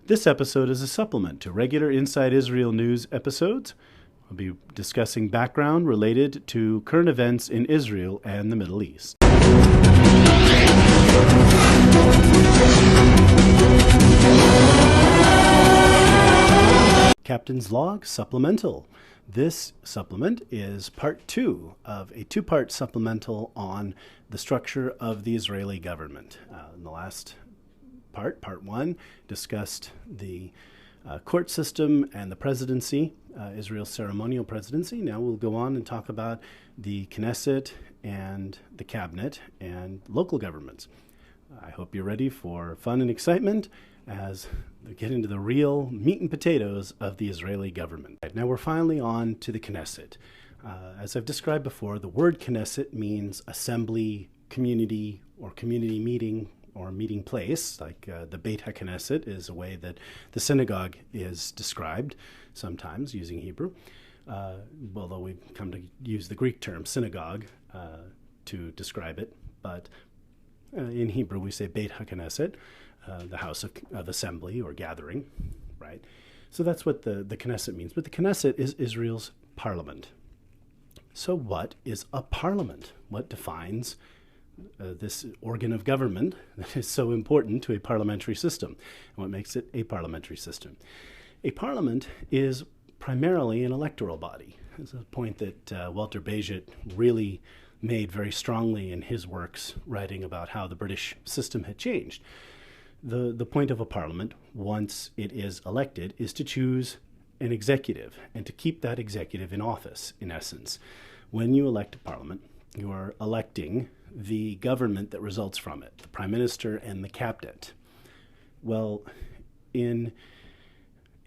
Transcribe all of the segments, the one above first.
This episode is a supplement to regular Inside Israel News episodes. I'll be discussing background related to current events in Israel and the Middle East. Captain's Log Supplemental. This supplement is part 2 of a 2-part supplemental on the structure of the Israeli government. In the last part 1, discussed the court system and the presidency, Israel's ceremonial presidency. Now we'll go on and talk about the Knesset and the cabinet and local governments. I hope you're ready for fun and excitement as we get into the real meat and potatoes of the Israeli government. Now we're finally on to the Knesset. As I've described before, the word Knesset means assembly, community, or community meeting, or meeting place, like the Beit HaKnesset is a way that the synagogue is described, sometimes using Hebrew, although we've come to use the Greek term synagogue to describe it. But in Hebrew we say Beit HaKnesset, the house of assembly or gathering, right? So that's what the Knesset means. But the Knesset is Israel's parliament. So what is a parliament? What defines this organ of government that is so important to a parliamentary system, and what makes it a parliamentary system? A parliament is primarily an electoral body. This is a point that Walter Bagehot really made very strongly in his works, writing about how the British system had changed. The point of a parliament, once it is elected, is to choose an executive and to keep that executive in office, in essence. When you elect a parliament, you are electing the government that results from it, the prime minister and the cabinet. Well, in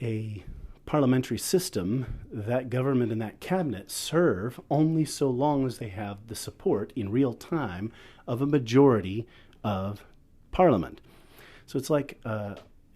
a parliamentary system, that government and that cabinet serve only so long as they have the support in real time of a majority of parliament. So it's like,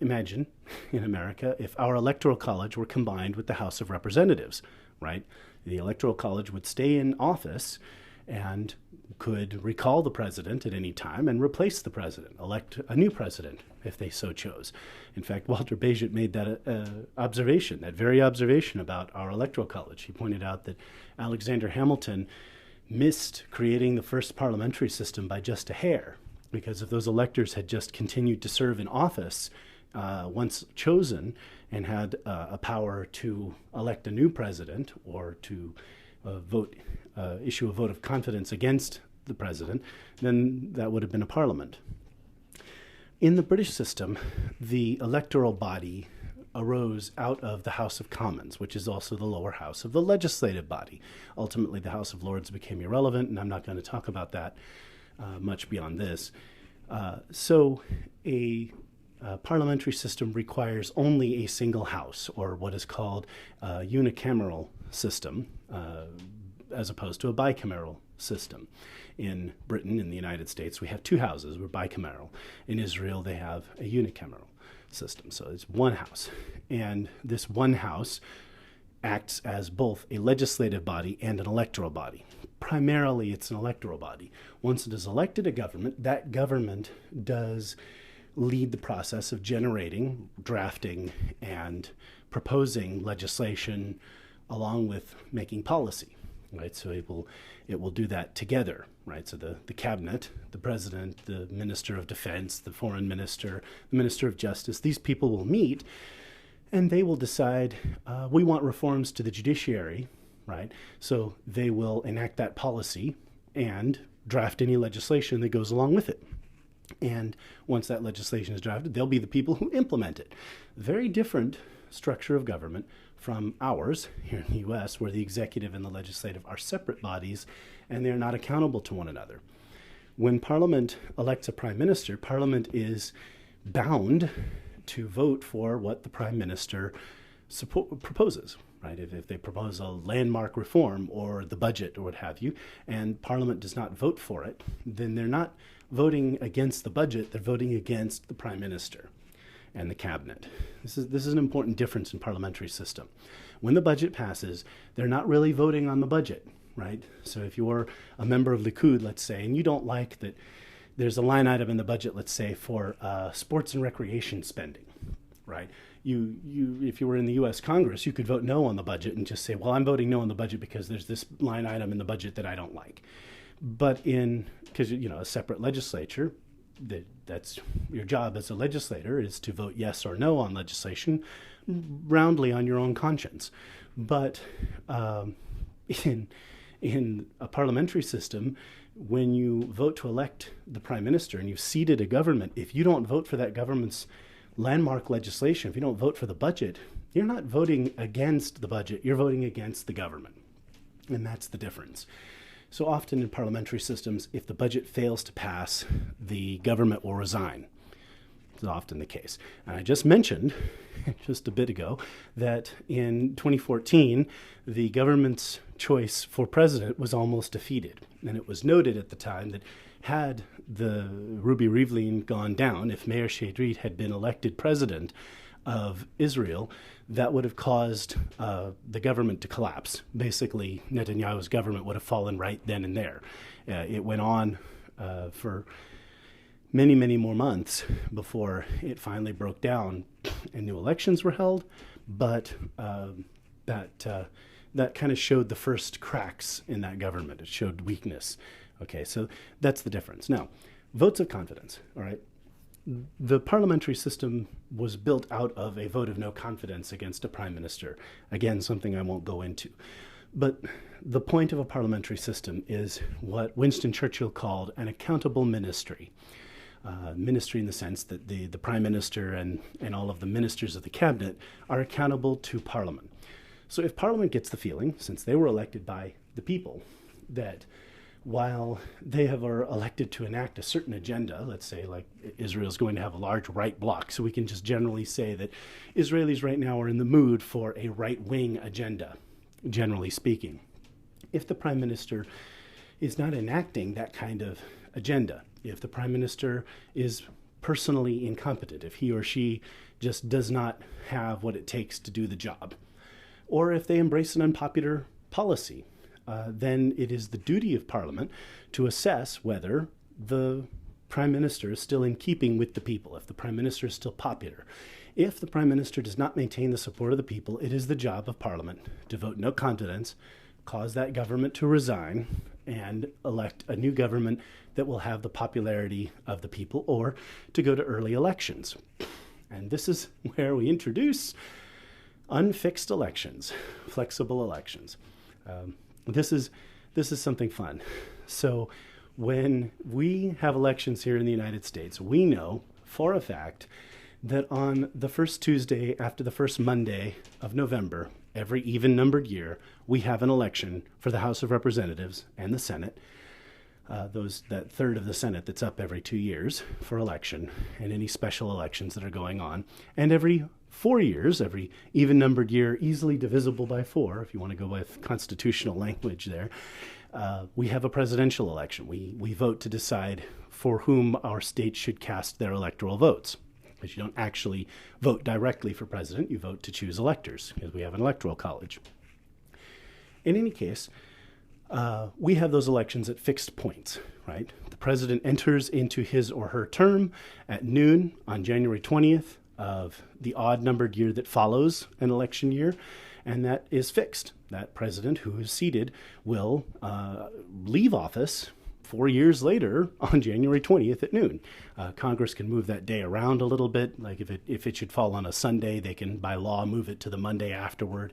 imagine in America if our electoral college were combined with the House of Representatives, right? The electoral college would stay in office and could recall the president at any time and replace the president, elect a new president if they so chose. In fact, Walter Bagehot made that observation, that very observation about our electoral college. He pointed out that Alexander Hamilton missed creating the first parliamentary system by just a hair, because if those electors had just continued to serve in office once chosen and had a power to elect a new president or to issue a vote of confidence against the president, then that would have been a parliament. In the British system, the electoral body arose out of the House of Commons, which is also the lower house of the legislative body. Ultimately, the House of Lords became irrelevant, and I'm not going to talk about that much beyond this. So a parliamentary system requires only a single house, or what is called a unicameral system, as opposed to a bicameral system. In Britain, in the United States, we have 2 houses. We're bicameral. In Israel, they have a unicameral system. So it's one house. And this one house acts as both a legislative body and an electoral body. Primarily, it's an electoral body. Once it is elected a government, that government does lead the process of generating, drafting, and proposing legislation along with making policy, right? So it will do that together, right? So the cabinet, the president, the minister of defense, the foreign minister, the minister of justice, these people will meet and they will decide, we want reforms to the judiciary, right? So they will enact that policy and draft any legislation that goes along with it. And once that legislation is drafted, they'll be the people who implement it. Very different structure of government from ours here in the U.S., where the executive and the legislative are separate bodies and they're not accountable to one another. When Parliament elects a prime minister, Parliament is bound to vote for what the prime minister proposes, right? If they propose a landmark reform or the budget or what have you, and Parliament does not vote for it, then they're not voting against the budget, they're voting against the prime minister and the cabinet. This is an important difference in parliamentary system. When the budget passes, they're not really voting on the budget, right? So if you're a member of Likud, let's say, and you don't like that there's a line item in the budget, let's say, for sports and recreation spending, right? If you were in the U.S. Congress, you could vote no on the budget and just say, well, I'm voting no on the budget because there's this line item in the budget that I don't like. But because a separate legislature, that's your job as a legislator, is to vote yes or no on legislation roundly on your own conscience. But in a parliamentary system, when you vote to elect the prime minister and you've seated a government, if you don't vote for that government's landmark legislation, if you don't vote for the budget, you're not voting against the budget, you're voting against the government. And that's the difference. So often in parliamentary systems, if the budget fails to pass, the government will resign. It's often the case. And I just mentioned, just a bit ago, that in 2014, the government's choice for president was almost defeated. And it was noted at the time that had the Ruby Rivlin gone down, if Meir Shedrid had been elected president of Israel, that would have caused the government to collapse. Basically, Netanyahu's government would have fallen right then and there. It went on for many, many more months before it finally broke down and new elections were held. But that kind of showed the first cracks in that government. It showed weakness. Okay, so that's the difference. Now, votes of confidence, all right? The parliamentary system was built out of a vote of no confidence against a prime minister. Again, something I won't go into. But the point of a parliamentary system is what Winston Churchill called an accountable ministry. Ministry in the sense that the prime minister and all of the ministers of the cabinet are accountable to parliament. So if parliament gets the feeling, since they were elected by the people, that while they are elected to enact a certain agenda, let's say like Israel's going to have a large right bloc, so we can just generally say that Israelis right now are in the mood for a right-wing agenda, generally speaking. If the prime minister is not enacting that kind of agenda, if the prime minister is personally incompetent, if he or she just does not have what it takes to do the job, or if they embrace an unpopular policy, then it is the duty of Parliament to assess whether the Prime Minister is still in keeping with the people, if the Prime Minister is still popular. If the Prime Minister does not maintain the support of the people, it is the job of Parliament to vote no confidence, cause that government to resign, and elect a new government that will have the popularity of the people, or to go to early elections. And this is where we introduce unfixed elections, flexible elections. This is something fun. So when we have elections here in the United States, we know for a fact that on the first Tuesday after the first Monday of November, every even-numbered year, we have an election for the House of Representatives and the Senate. That third of the Senate that's up every 2 years for election, and any special elections that are going on. And every 4 years, every even-numbered year, easily divisible by 4, if you want to go with constitutional language there, we have a presidential election. We vote to decide for whom our state should cast their electoral votes. Because you don't actually vote directly for president, you vote to choose electors, because we have an electoral college. In any case, we have those elections at fixed points, right? The president enters into his or her term at noon on January 20th of the odd-numbered year that follows an election year, and that is fixed. That president who is seated will leave office 4 years later on January 20th at noon. Congress can move that day around a little bit. Like if it should fall on a Sunday, they can, by law, move it to the Monday afterward.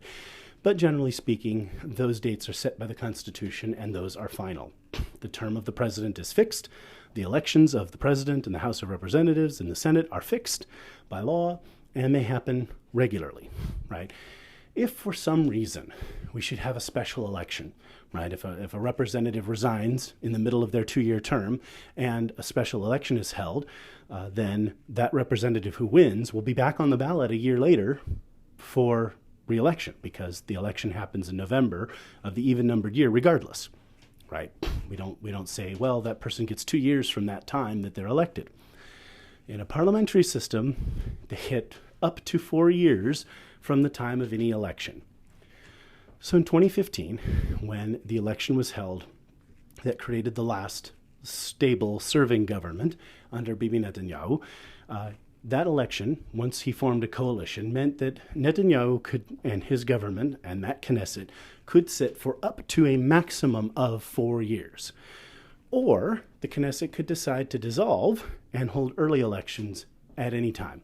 But generally speaking, those dates are set by the Constitution, and those are final. The term of the president is fixed. The elections of the president and the House of Representatives and the Senate are fixed by law, and they happen regularly, right? If for some reason we should have a special election, right? If a representative resigns in the middle of their 2-year term and a special election is held, then that representative who wins will be back on the ballot a year later for re-election, because the election happens in November of the even-numbered year regardless, right? We don't say, well, that person gets 2 years from that time that they're elected. In a parliamentary system, they hit up to 4 years from the time of any election. So in 2015, when the election was held that created the last stable serving government under Bibi Netanyahu, That election, once he formed a coalition, meant that Netanyahu could, and his government and that Knesset could sit for up to a maximum of 4 years. Or the Knesset could decide to dissolve and hold early elections at any time.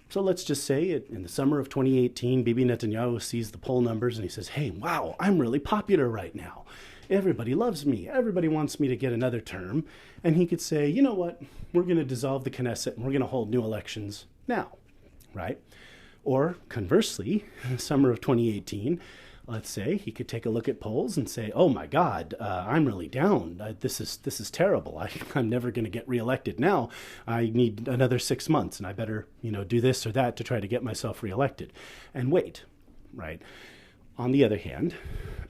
So let's just say in the summer of 2018, Bibi Netanyahu sees the poll numbers and he says, hey, wow, I'm really popular right now. Everybody loves me. Everybody wants me to get another term. And he could say, you know what? We're going to dissolve the Knesset and we're going to hold new elections now, right? Or conversely, in the summer of 2018, let's say he could take a look at polls and say, oh my God, I'm really down. This is terrible. I'm never going to get reelected now. I need another 6 months and I better, do this or that to try to get myself reelected and wait, right? On the other hand,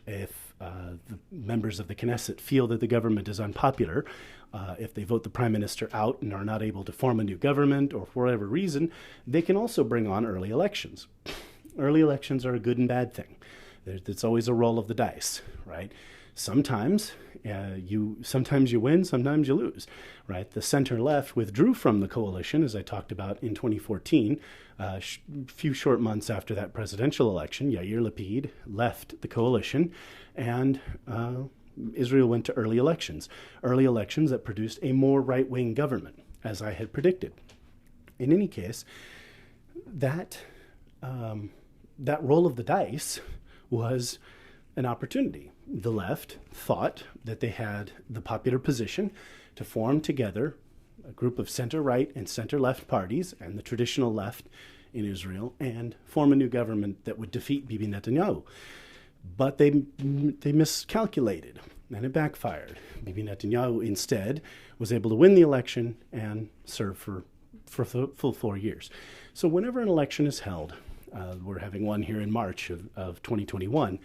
if the members of the Knesset feel that the government is unpopular, if they vote the prime minister out and are not able to form a new government or for whatever reason, they can also bring on early elections. Early elections are a good and bad thing. It's always a roll of the dice, right? Sometimes you win, sometimes you lose, right? The center-left withdrew from the coalition, as I talked about in 2014. A few short months after that presidential election, Yair Lapid left the coalition, and Israel went to early elections that produced a more right-wing government, as I had predicted. In any case, that roll of the dice was an opportunity. The left thought that they had the popular position to form together a group of center-right and center-left parties and the traditional left in Israel and form a new government that would defeat Bibi Netanyahu. But they miscalculated, and it backfired. Bibi Netanyahu instead was able to win the election and serve for full 4 years. So whenever an election is held, we're having one here in March of 2021,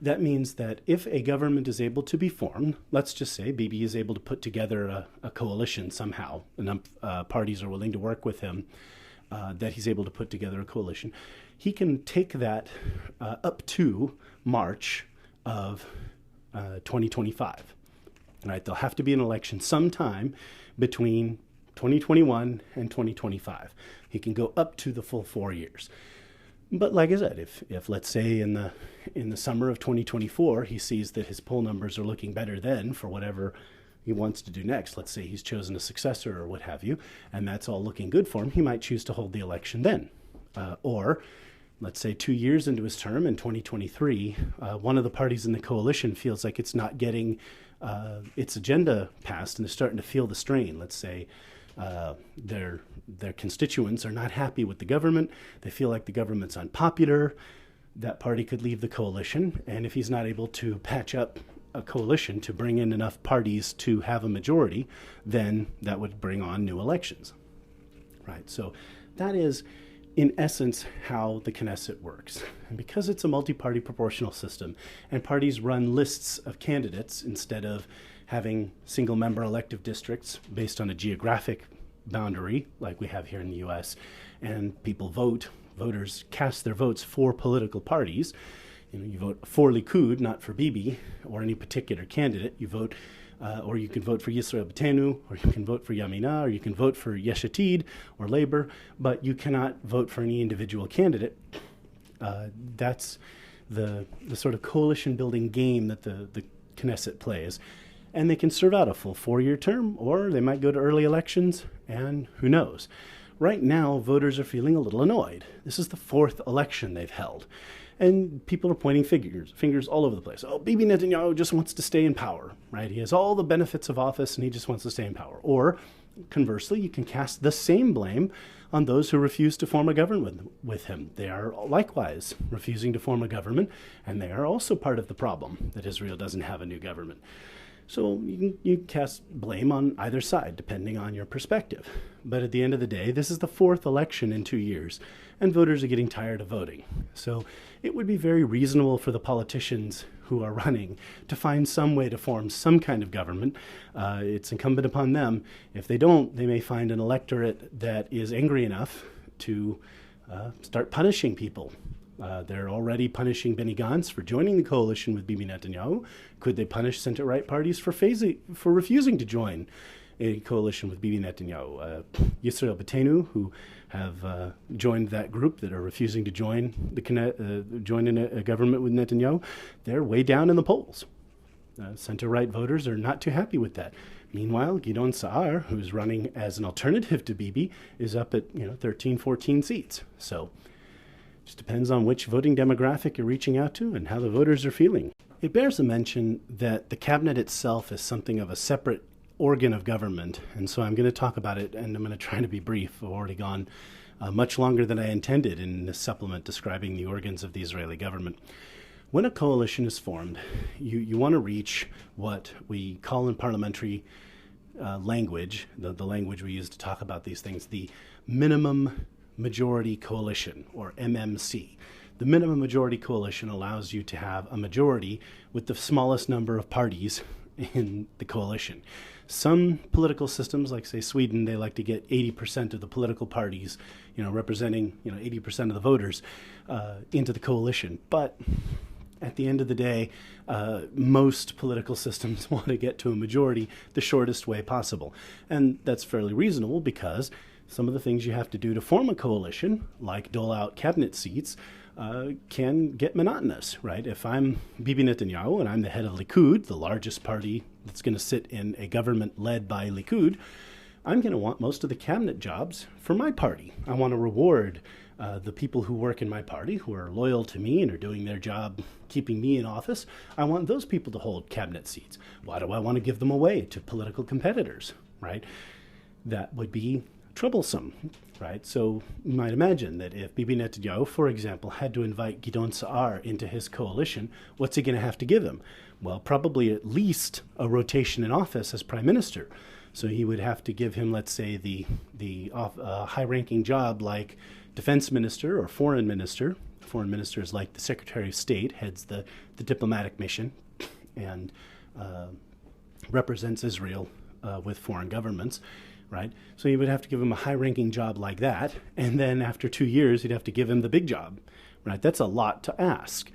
that means that if a government is able to be formed, let's just say Bibi is able to put together a coalition somehow, enough parties are willing to work with him, that he's able to put together a coalition, he can take that up to March of 2025. Right? There'll have to be an election sometime between 2021 and 2025. He can go up to the full 4 years. But like I said, if let's say in the summer of 2024, he sees that his poll numbers are looking better then for whatever he wants to do next, let's say he's chosen a successor or what have you, and that's all looking good for him, he might choose to hold the election then. Or let's say 2 years into his term in 2023, one of the parties in the coalition feels like it's not getting its agenda passed and is starting to feel the strain. Let's say their constituents are not happy with the government. They feel like the government's unpopular. That party could leave the coalition, and if he's not able to patch up a coalition to bring in enough parties to have a majority, then that would bring on new elections. Right? So that is, in essence, how the Knesset works. And because it's a multi-party proportional system, and parties run lists of candidates instead of having single-member elective districts based on a geographic boundary like we have here in the U.S., and voters cast their votes for political parties. You vote for Likud, not for Bibi or any particular candidate. You vote, or you can vote for Yisrael B'Tenu, or you can vote for Yamina, or you can vote for Yesh Atid or Labor, but you cannot vote for any individual candidate. That's the sort of coalition-building game that the Knesset plays. And they can serve out a full 4-year term, or they might go to early elections, and who knows. Right now, voters are feeling a little annoyed. This is the 4th election they've held. And people are pointing fingers all over the place. Oh, Bibi Netanyahu just wants to stay in power, right? He has all the benefits of office and he just wants to stay in power. Or conversely, you can cast the same blame on those who refuse to form a government with him. They are likewise refusing to form a government, and they are also part of the problem that Israel doesn't have a new government. So you cast blame on either side, depending on your perspective. But at the end of the day, this is the 4th election in 2 years, and voters are getting tired of voting. So it would be very reasonable for the politicians who are running to find some way to form some kind of government. It's incumbent upon them. If they don't, they may find an electorate that is angry enough to start punishing people. They're already punishing Benny Gantz for joining the coalition with Bibi Netanyahu. Could they punish center-right parties for refusing to join a coalition with Bibi Netanyahu. Yisrael Beitenu, who have joined that group that are refusing to join join in a government with Netanyahu, they're way down in the polls. Center-right voters are not too happy with that. Meanwhile, Gideon Sa'ar, who's running as an alternative to Bibi, is up at 13, 14 seats. So it just depends on which voting demographic you're reaching out to and how the voters are feeling. It bears a mention that the cabinet itself is something of a separate organ of government, and so I'm going to talk about it, and I'm going to try to be brief. I've already gone much longer than I intended in this supplement describing the organs of the Israeli government. When a coalition is formed, you want to reach what we call in parliamentary language, the language we use to talk about these things, the minimum majority coalition, or MMC. The minimum majority coalition allows you to have a majority with the smallest number of parties in the coalition. Some political systems, like say Sweden, they like to get 80% of the political parties, representing 80% of the voters into the coalition. But at the end of the day, most political systems want to get to a majority the shortest way possible. And that's fairly reasonable because some of the things you have to do to form a coalition, like dole out cabinet seats, can get monotonous, right? If I'm Bibi Netanyahu and I'm the head of Likud, the largest party that's going to sit in a government led by Likud, I'm going to want most of the cabinet jobs for my party. I want to reward the people who work in my party, who are loyal to me and are doing their job keeping me in office. I want those people to hold cabinet seats. Why do I want to give them away to political competitors, right? That would be troublesome, right? So you might imagine that if Bibi Netanyahu, for example, had to invite Gideon Sa'ar into his coalition, what's he going to have to give him? Well, probably at least a rotation in office as prime minister. So he would have to give him, let's say, the high-ranking job like defense minister or foreign minister. Foreign minister is like the Secretary of State, heads the diplomatic mission, and represents Israel with foreign governments. Right? So you would have to give him a high-ranking job like that, and then after 2 years, you'd have to give him the big job. Right? That's a lot to ask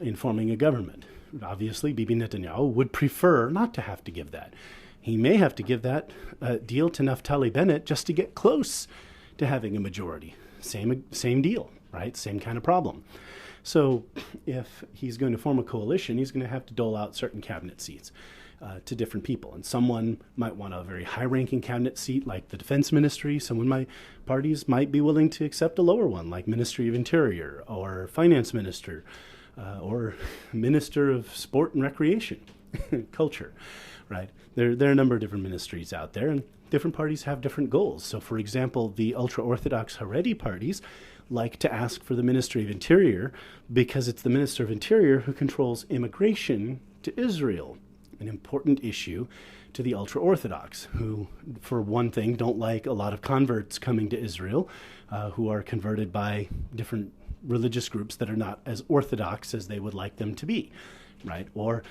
in forming a government. Obviously, Bibi Netanyahu would prefer not to have to give that. He may have to give that deal to Naftali Bennett just to get close to having a majority. Same deal, right? Same kind of problem. So if he's going to form a coalition, he's going to have to dole out certain cabinet seats to different people. And someone might want a very high-ranking cabinet seat like the defense ministry. Parties might be willing to accept a lower one like Ministry of Interior or Finance Minister or Minister of Sport and Recreation, Culture, right? There are a number of different ministries out there, and different parties have different goals. So, for example, the ultra-Orthodox Haredi parties like to ask for the Ministry of Interior because it's the Minister of Interior who controls immigration to Israel, an important issue to the ultra-Orthodox, who, for one thing, don't like a lot of converts coming to Israel, who are converted by different religious groups that are not as orthodox as they would like them to be, right? Or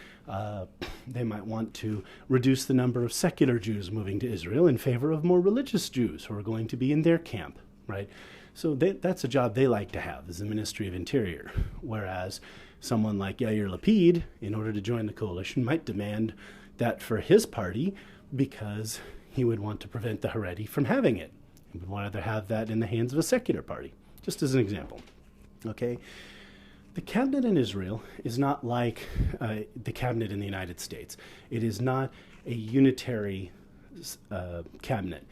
they might want to reduce the number of secular Jews moving to Israel in favor of more religious Jews who are going to be in their camp, right? So that's a job they like to have, is the Ministry of Interior, whereas someone like Yair Lapid, in order to join the coalition, might demand that for his party because he would want to prevent the Haredi from having it. He would rather have that in the hands of a secular party, just as an example. Okay? The cabinet in Israel is not like the cabinet in the United States. It is not a unitary cabinet.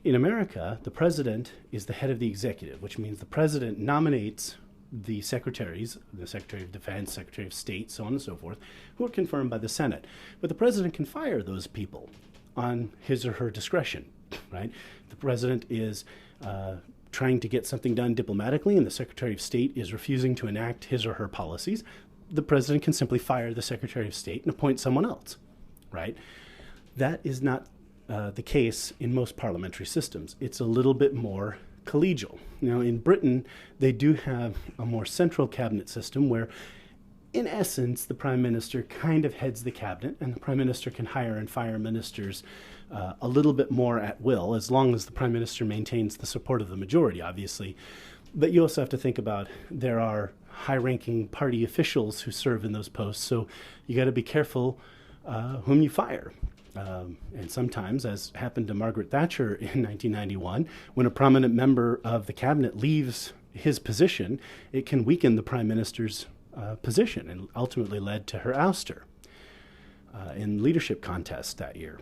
In America, the president is the head of the executive, which means the president nominates the secretaries, the Secretary of Defense, Secretary of State, so on and so forth, who are confirmed by the Senate. But the president can fire those people on his or her discretion, right? The president is trying to get something done diplomatically and the Secretary of State is refusing to enact his or her policies. The president can simply fire the Secretary of State and appoint someone else, right? That is not the case in most parliamentary systems. It's a little bit more collegial. Now, in Britain, they do have a more central cabinet system where, in essence, the prime minister kind of heads the cabinet, and the prime minister can hire and fire ministers a little bit more at will, as long as the prime minister maintains the support of the majority, obviously. But you also have to think about there are high-ranking party officials who serve in those posts, so you got to be careful whom you fire. And sometimes, as happened to Margaret Thatcher in 1991, when a prominent member of the cabinet leaves his position, it can weaken the prime minister's position, and ultimately led to her ouster in leadership contests that year.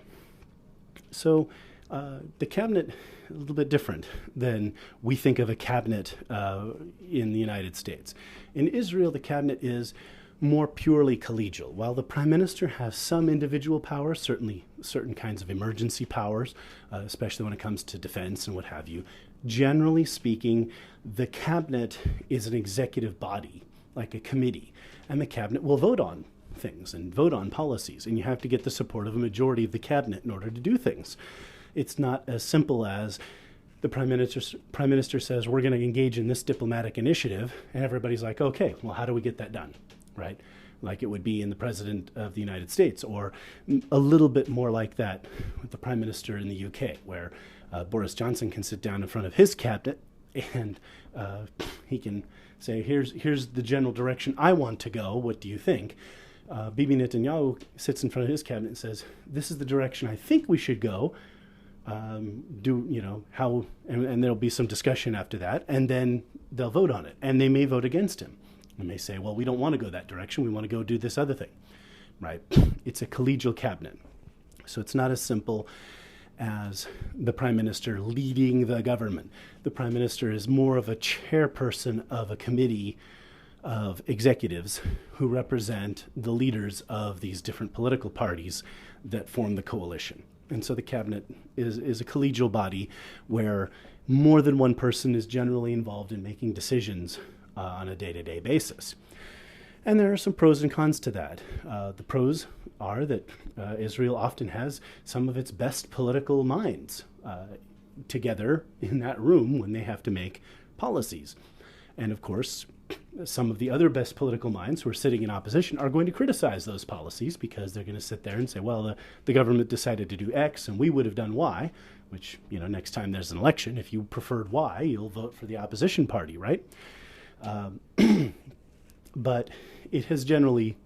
So the cabinet, a little bit different than we think of a cabinet in the United States. In Israel, the cabinet is more purely collegial. While the prime minister has some individual powers, certainly certain kinds of emergency powers, especially when it comes to defense and what have you, generally speaking, the cabinet is an executive body, like a committee, and the cabinet will vote on things and vote on policies, and you have to get the support of a majority of the cabinet in order to do things. It's not as simple as the prime minister says, we're going to engage in this diplomatic initiative, and everybody's like, okay, well, how do we get that done, right? Like it would be in the president of the United States, or a little bit more like that with the prime minister in the UK, where Boris Johnson can sit down in front of his cabinet and he can say, here's the general direction I want to go. What do you think? Bibi Netanyahu sits in front of his cabinet and says, this is the direction I think we should go. And there'll be some discussion after that, and then they'll vote on it, and they may vote against him. They may say, well, we don't want to go that direction. We want to go do this other thing, right? It's a collegial cabinet. So it's not as simple as the prime minister leading the government. The prime minister is more of a chairperson of a committee of executives who represent the leaders of these different political parties that form the coalition. And so the cabinet is a collegial body where more than one person is generally involved in making decisions on a day-to-day basis. And there are some pros and cons to that. The pros are that Israel often has some of its best political minds together in that room when they have to make policies. And of course, some of the other best political minds who are sitting in opposition are going to criticize those policies, because they're going to sit there and say, well, the government decided to do X and we would have done Y, which, next time there's an election, if you preferred Y, you'll vote for the opposition party, right? But it has generally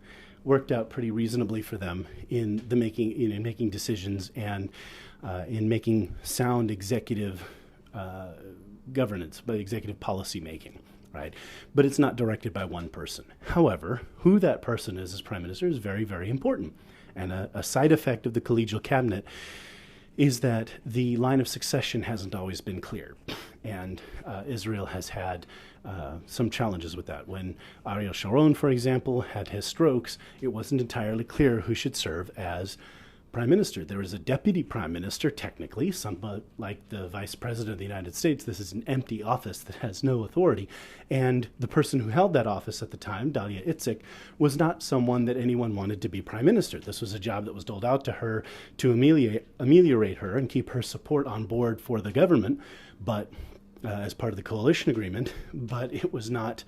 worked out pretty reasonably for them in making decisions and in making sound executive governance, but executive policy making. Right? But it's not directed by one person. However, who that person is as prime minister is very, very important. And a side effect of the collegial cabinet is that the line of succession hasn't always been clear. And Israel has had some challenges with that. When Ariel Sharon, for example, had his strokes, it wasn't entirely clear who should serve as prime minister. There is a deputy prime minister, technically, somewhat like the vice president of the United States. This is an empty office that has no authority. And the person who held that office at the time, Dalia Itzik, was not someone that anyone wanted to be prime minister. This was a job that was doled out to her to ameliorate her and keep her support on board for the government, but as part of the coalition agreement, but it was not,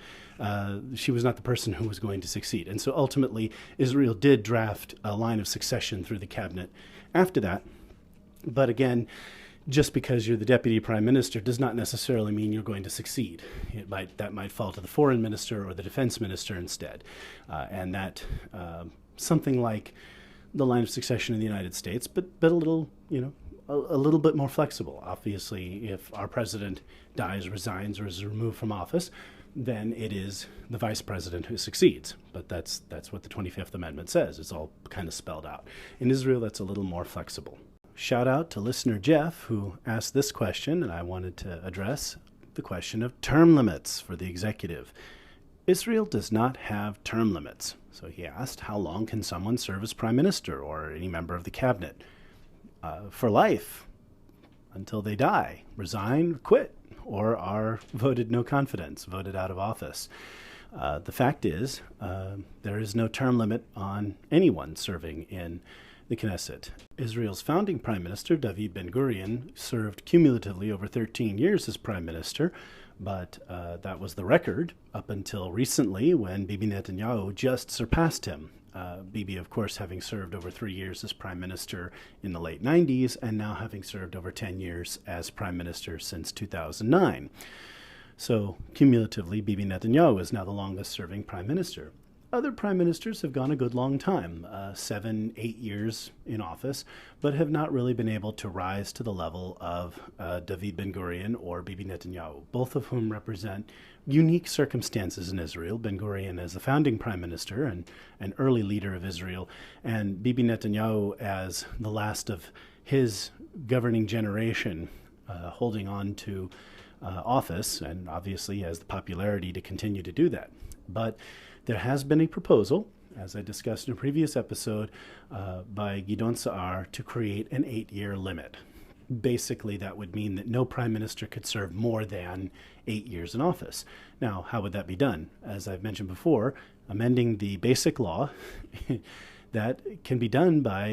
she was not the person who was going to succeed. And so ultimately, Israel did draft a line of succession through the cabinet after that. But again, just because you're the deputy prime minister does not necessarily mean you're going to succeed. That might fall to the foreign minister or the defense minister instead. And that something like the line of succession in the United States, but a little, a little bit more flexible. Obviously, if our president dies, resigns, or is removed from office, then it is the vice president who succeeds. But that's what the 25th Amendment says. It's all kind of spelled out. In Israel, that's a little more flexible. Shout out to listener Jeff, who asked this question, and I wanted to address the question of term limits for the executive. Israel does not have term limits. So he asked, how long can someone serve as prime minister or any member of the cabinet? For life, until they die, resign, quit, or are voted no confidence, voted out of office. The fact is, there is no term limit on anyone serving in the Knesset. Israel's founding prime minister, David Ben-Gurion, served cumulatively over 13 years as prime minister, but that was the record up until recently when Bibi Netanyahu just surpassed him. Bibi, of course, having served over 3 years as prime minister in the late 90s, and now having served over 10 years as prime minister since 2009. So, cumulatively, Bibi Netanyahu is now the longest-serving prime minister. other prime ministers have gone a good long time, 7, 8 years in office, but have not really been able to rise to the level of David Ben-Gurion or Bibi Netanyahu, both of whom represent unique circumstances in Israel. Ben-Gurion as the founding prime minister and an early leader of Israel, and Bibi Netanyahu as the last of his governing generation, holding on to office, and obviously has the popularity to continue to do that. But there has been a proposal, as I discussed in a previous episode, by Gideon Sa'ar to create an 8-year limit. Basically, that would mean that no prime minister could serve more than 8 years in office. Now, how would that be done? As I've mentioned before, amending the basic law, that can be done by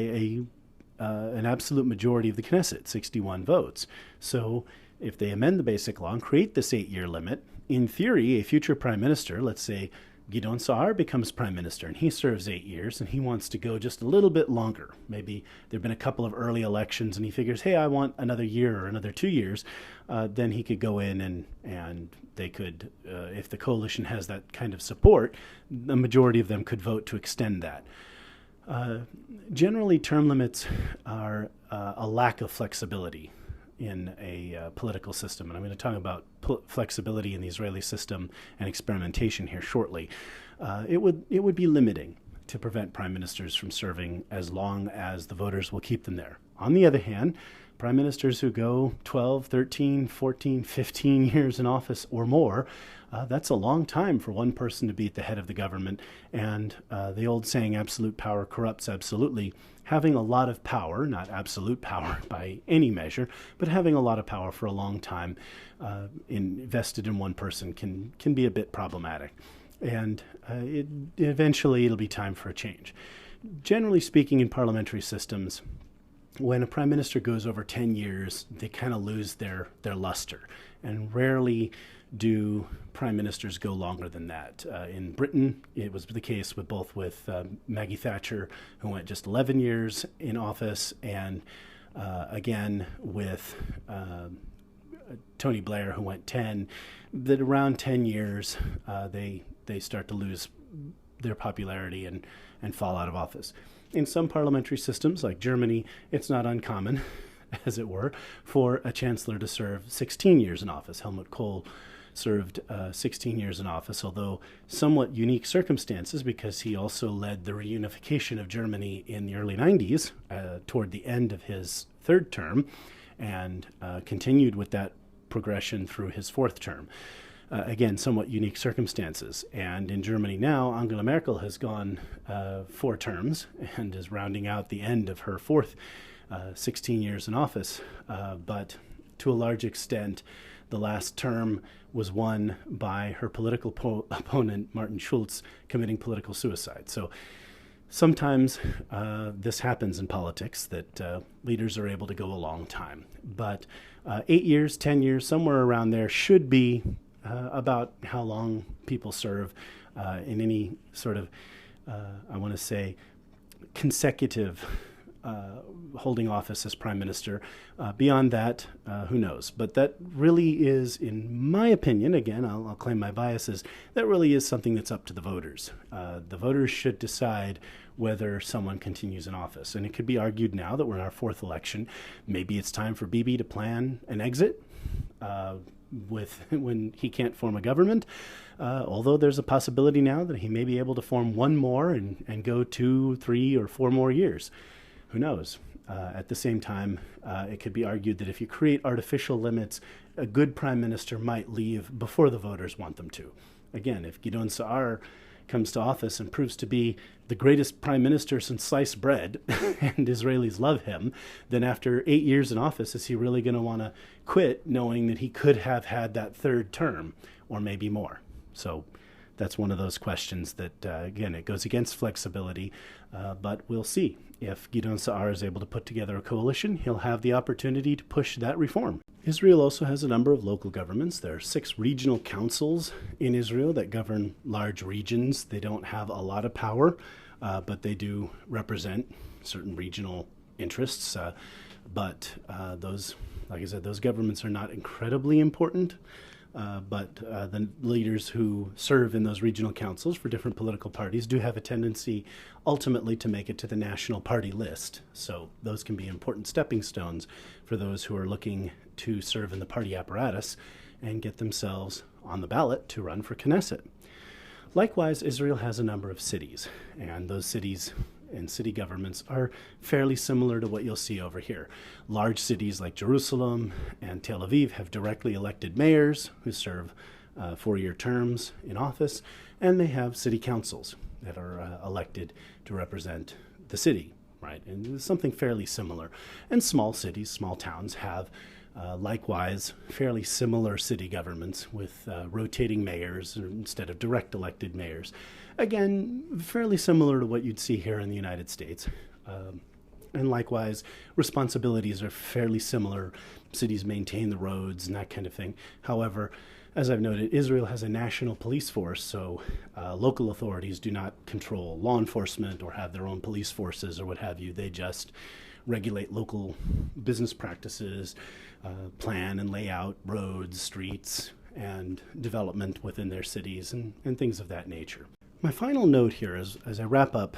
an absolute majority of the Knesset, 61 votes. So if they amend the basic law and create this 8-year limit, in theory, a future prime minister, let's say Gideon Sa'ar becomes prime minister and he serves 8 years and he wants to go just a little bit longer. Maybe there have been a couple of early elections and he figures, hey, I want another year or another 2 years. Then he could go in and they could, if the coalition has that kind of support, the majority of them could vote to extend that. Generally, term limits are a lack of flexibility in a political system. And I'm going to talk about flexibility in the Israeli system and experimentation here shortly. It would be limiting to prevent prime ministers from serving as long as the voters will keep them there. On the other hand, prime ministers who go 12, 13, 14, 15 years in office or more, that's a long time for one person to be at the head of the government. And the old saying, absolute power corrupts absolutely. Having a lot of power, not absolute power by any measure, but having a lot of power for a long time invested in one person can be a bit problematic. And eventually it'll be time for a change. Generally speaking, in parliamentary systems, when a prime minister goes over 10 years, they kind of lose their luster. And rarely do prime ministers go longer than that. In Britain, it was the case with Maggie Thatcher, who went just 11 years in office, and again with Tony Blair, who went 10. That around 10 years, they start to lose their popularity and fall out of office. In some parliamentary systems, like Germany, it's not uncommon, as it were, for a chancellor to serve 16 years in office. Helmut Kohl served 16 years in office, although somewhat unique circumstances, because he also led the reunification of Germany in the early 90s, toward the end of his third term, and continued with that progression through his fourth term. Again, somewhat unique circumstances. And in Germany now, Angela Merkel has gone 4 terms and is rounding out the end of her fourth 16 years in office. But to a large extent, the last term was won by her political opponent, Martin Schulz, committing political suicide. So sometimes this happens in politics, that leaders are able to go a long time. But 8 years, 10 years, somewhere around there should be about how long people serve in any sort of, I want to say, consecutive holding office as prime minister. Beyond that, who knows? But that really is, in my opinion, again, I'll claim my biases, that really is something that's up to the voters. The voters should decide whether someone continues in office. And it could be argued now that we're in our 4th election, maybe it's time for Bibi to plan an exit when he can't form a government, although there's a possibility now that he may be able to form one more and go 2, 3, or 4 more years. Who knows? At the same time, it could be argued that if you create artificial limits, a good prime minister might leave before the voters want them to. Again, if Gideon Sa'ar comes to office and proves to be the greatest prime minister since sliced bread, and Israelis love him, then after 8 years in office, is he really going to want to quit knowing that he could have had that 3rd term or maybe more? So that's one of those questions that, again, it goes against flexibility, but we'll see. If Gideon Sa'ar is able to put together a coalition, he'll have the opportunity to push that reform. Israel also has a number of local governments. There are 6 regional councils in Israel that govern large regions. They don't have a lot of power, but they do represent certain regional interests. But those, like I said, those governments are not incredibly important. but the leaders who serve in those regional councils for different political parties do have a tendency ultimately to make it to the national party list. So those can be important stepping stones for those who are looking to serve in the party apparatus and get themselves on the ballot to run for Knesset. Likewise, Israel has a number of cities, and those cities and city governments are fairly similar to what you'll see over here. Large cities like Jerusalem and Tel Aviv have directly elected mayors who serve 4-year terms in office, and they have city councils that are elected to represent the city, right? And it's something fairly similar. And small cities, small towns have likewise fairly similar city governments with rotating mayors instead of direct elected mayors. Again, fairly similar to what you'd see here in the United States. And likewise, responsibilities are fairly similar. Cities maintain the roads and that kind of thing. However, as I've noted, Israel has a national police force, so local authorities do not control law enforcement or have their own police forces or what have you. They just regulate local business practices, plan and lay out roads, streets, and development within their cities and things of that nature. My final note here is, as I wrap up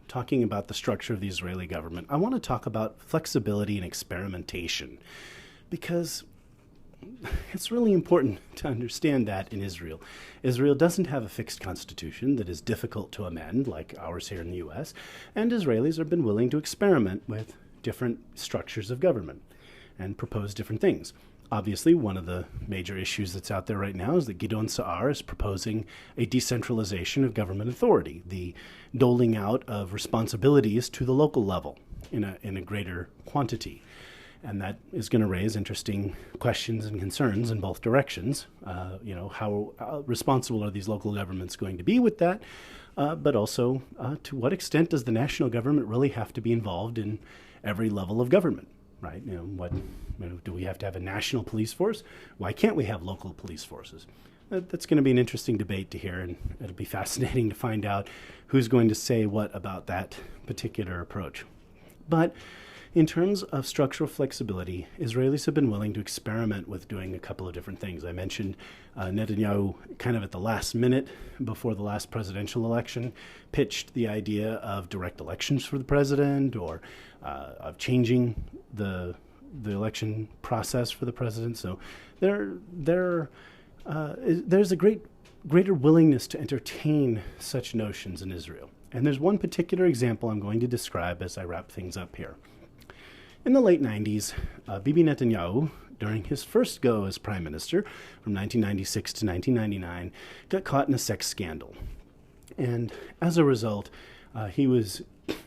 talking about the structure of the Israeli government, I want to talk about flexibility and experimentation, because it's really important to understand that in Israel. Israel doesn't have a fixed constitution that is difficult to amend like ours here in the U.S., and Israelis have been willing to experiment with different structures of government and propose different things. Obviously, one of the major issues that's out there right now is that Gideon Sa'ar is proposing a decentralization of government authority, the doling out of responsibilities to the local level in a greater quantity. And that is going to raise interesting questions and concerns in both directions. How responsible are these local governments going to be with that? But also, to what extent does the national government really have to be involved in every level of government? Right? Do we have to have a national police force? Why can't we have local police forces? That's going to be an interesting debate to hear, and it'll be fascinating to find out who's going to say what about that particular approach. But in terms of structural flexibility, Israelis have been willing to experiment with doing a couple of different things. I mentioned Netanyahu kind of at the last minute before the last presidential election pitched the idea of direct elections for the president, or of changing the election process for the president. So there's a greater willingness to entertain such notions in Israel. And there's one particular example I'm going to describe as I wrap things up here. In the late 90s, Bibi Netanyahu, during his first go as prime minister from 1996 to 1999, got caught in a sex scandal. And as a result, he was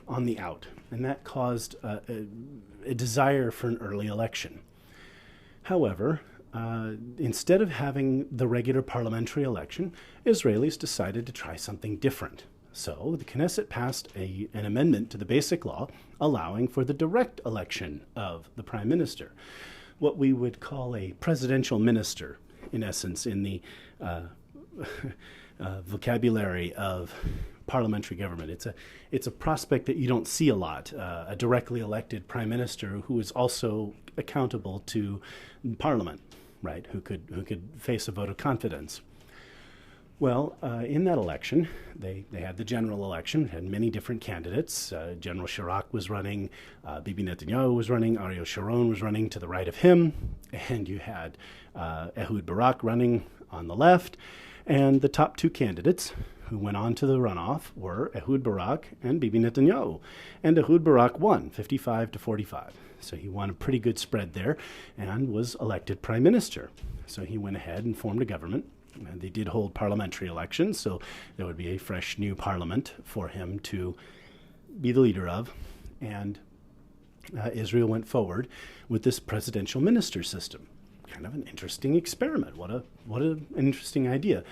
on the out, and that caused a desire for an early election. However, instead of having the regular parliamentary election, Israelis decided to try something different. So the Knesset passed an amendment to the Basic Law allowing for the direct election of the prime minister, what we would call a presidential minister, in essence, in the vocabulary of parliamentary government. It's a prospect that you don't see a lot, a directly elected prime minister who is also accountable to Parliament, right, who could face a vote of confidence. Well, in that election, they had the general election, had many different candidates. General Chirac was running, Bibi Netanyahu was running, Ariel Sharon was running to the right of him, and you had Ehud Barak running on the left. And the top two candidates who went on to the runoff were Ehud Barak and Bibi Netanyahu. And Ehud Barak won, 55 to 45. So he won a pretty good spread there and was elected prime minister. So he went ahead and formed a government. And they did hold parliamentary elections, so there would be a fresh new parliament for him to be the leader of. And Israel went forward with this presidential minister system. Kind of an interesting experiment. What an interesting idea.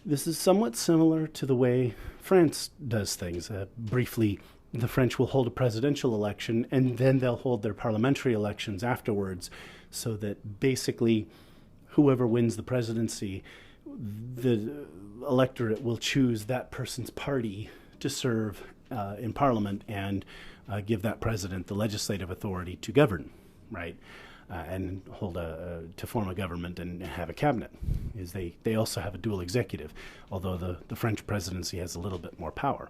This is somewhat similar to the way France does things. Briefly, the French will hold a presidential election, and then they'll hold their parliamentary elections afterwards, so that basically whoever wins the presidency, the electorate will choose that person's party to serve in Parliament and give that president the legislative authority to govern, right? and to form a government and have a cabinet. Is they also have a dual executive, although the French presidency has a little bit more power.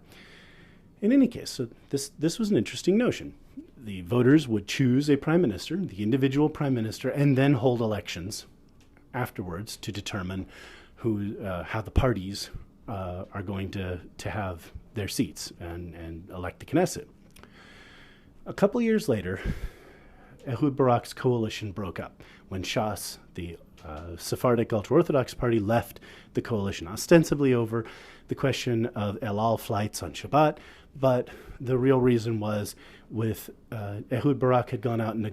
In any case, so this was an interesting notion. The voters would choose a prime minister, the individual prime minister, and then hold elections afterwards to determine how the parties are going to have their seats and elect the Knesset. A couple years later, Ehud Barak's coalition broke up when Shas, the Sephardic ultra-Orthodox party, left the coalition, ostensibly over the question of El Al flights on Shabbat, but the real reason was Ehud Barak had gone out and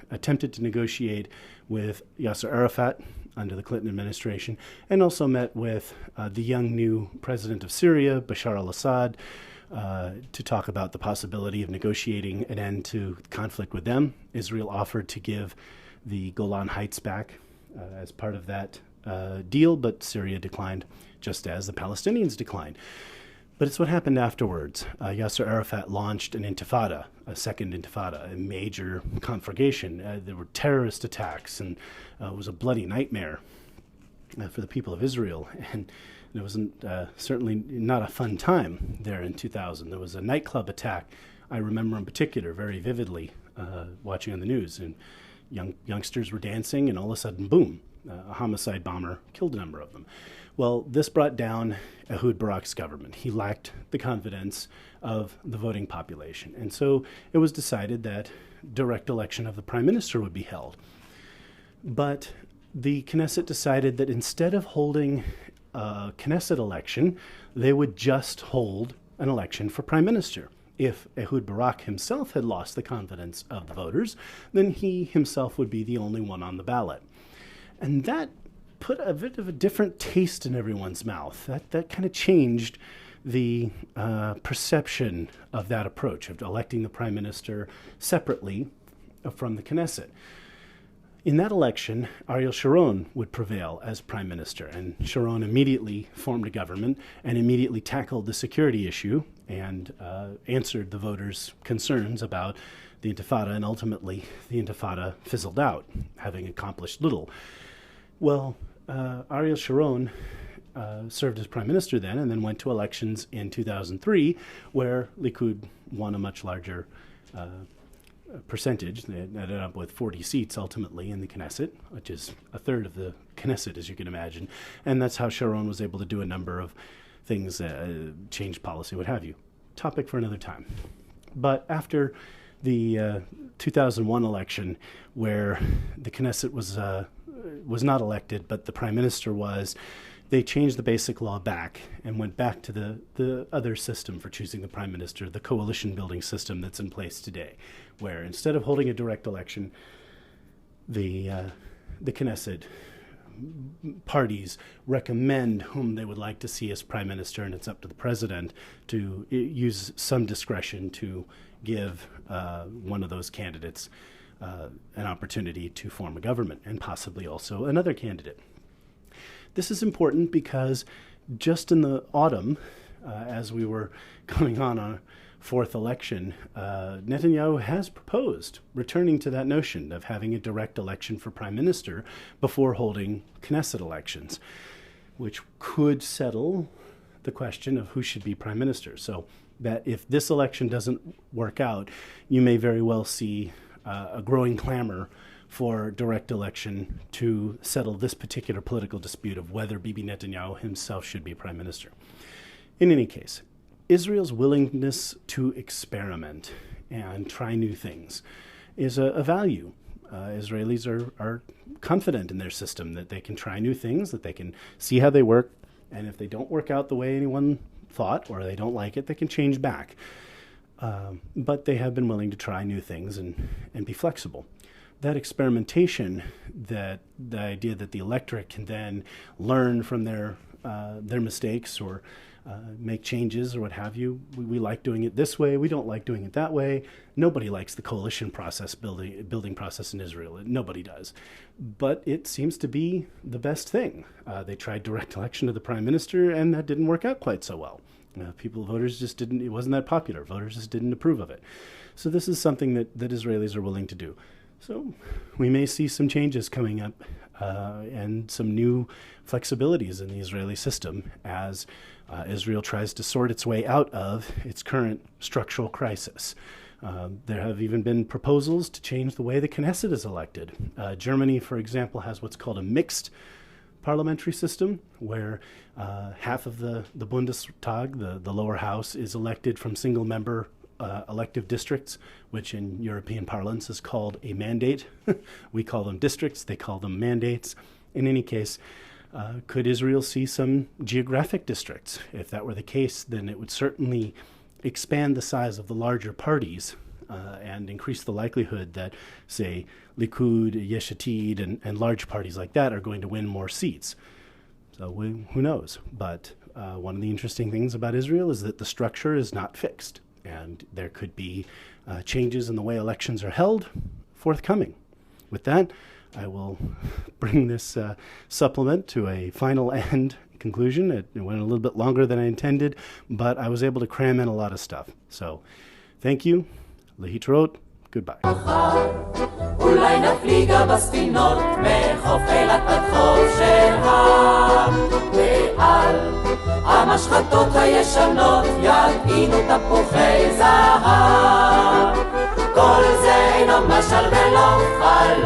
attempted to negotiate with Yasser Arafat under the Clinton administration, and also met with the young new president of Syria, Bashar al-Assad, to talk about the possibility of negotiating an end to conflict with them. Israel offered to give the Golan Heights back as part of that deal, but Syria declined, just as the Palestinians declined. But it's what happened afterwards. Yasser Arafat launched an intifada, a second intifada, a major conflagration. There were terrorist attacks, and it was a bloody nightmare for the people of Israel. And it was certainly not a fun time there in 2000. There was a nightclub attack I remember in particular very vividly, watching on the news. And youngsters were dancing, and all of a sudden, boom, a homicide bomber killed a number of them. Well, this brought down Ehud Barak's government. He lacked the confidence of the voting population. And so it was decided that direct election of the prime minister would be held. But the Knesset decided that instead of holding a Knesset election, they would just hold an election for prime minister. If Ehud Barak himself had lost the confidence of the voters, then he himself would be the only one on the ballot. And that put a bit of a different taste in everyone's mouth. That kind of changed the perception of that approach, of electing the prime minister separately from the Knesset. In that election, Ariel Sharon would prevail as prime minister, and Sharon immediately formed a government and immediately tackled the security issue and answered the voters' concerns about the Intifada, and ultimately the Intifada fizzled out, having accomplished little. Well, Ariel Sharon served as prime minister then, and then went to elections in 2003, where Likud won a much larger percentage. They ended up with 40 seats ultimately in the Knesset, which is a third of the Knesset, as you can imagine. And that's how Sharon was able to do a number of things, change policy, what have you. Topic for another time. But after the 2001 election, where the Knesset was not elected, but the prime minister was, they changed the basic law back and went back to the other system for choosing the prime minister, the coalition building system that's in place today, where instead of holding a direct election, the Knesset parties recommend whom they would like to see as prime minister, and it's up to the president to use some discretion to give one of those candidates an opportunity to form a government, and possibly also another candidate. This is important because just in the autumn, as we were going on our fourth election, Netanyahu has proposed returning to that notion of having a direct election for prime minister before holding Knesset elections, which could settle the question of who should be prime minister. So that if this election doesn't work out, you may very well see a growing clamor for direct election to settle this particular political dispute of whether Bibi Netanyahu himself should be prime minister. In any case, Israel's willingness to experiment and try new things is a value. Israelis are confident in their system, that they can try new things, that they can see how they work, and if they don't work out the way anyone thought or they don't like it, they can change back. But they have been willing to try new things and be flexible. That experimentation, that the idea that the electorate can then learn from their mistakes or make changes or what have you. We like doing it this way. We don't like doing it that way. Nobody likes the coalition process, building process in Israel. Nobody does. But it seems to be the best thing. They tried direct election of the prime minister, and that didn't work out quite so well. Voters just didn't, it wasn't that popular. Voters just didn't approve of it. So this is something that Israelis are willing to do. So we may see some changes coming up and some new flexibilities in the Israeli system as Israel tries to sort its way out of its current structural crisis. There have even been proposals to change the way the Knesset is elected. Germany, for example, has what's called a mixed parliamentary system, where half of the Bundestag, the lower house, is elected from single-member elective districts, which in European parlance is called a mandate. We call them districts, they call them mandates. In any case, could Israel see some geographic districts? If that were the case, then it would certainly expand the size of the larger parties and increase the likelihood that, say, Likud, Yesh Atid, and large parties like that are going to win more seats. So who knows? But one of the interesting things about Israel is that the structure is not fixed, and there could be changes in the way elections are held forthcoming. With that, I will bring this supplement to a final end conclusion. It went a little bit longer than I intended, but I was able to cram in a lot of stuff. So thank you. Lehitrot. Goodbye. אולי נפליגה בספינות מחוף אילת עד חוף שהם ועל המשחטות הישנות יטעינו תפוחי זהב כל זה אינו משל ולא חלום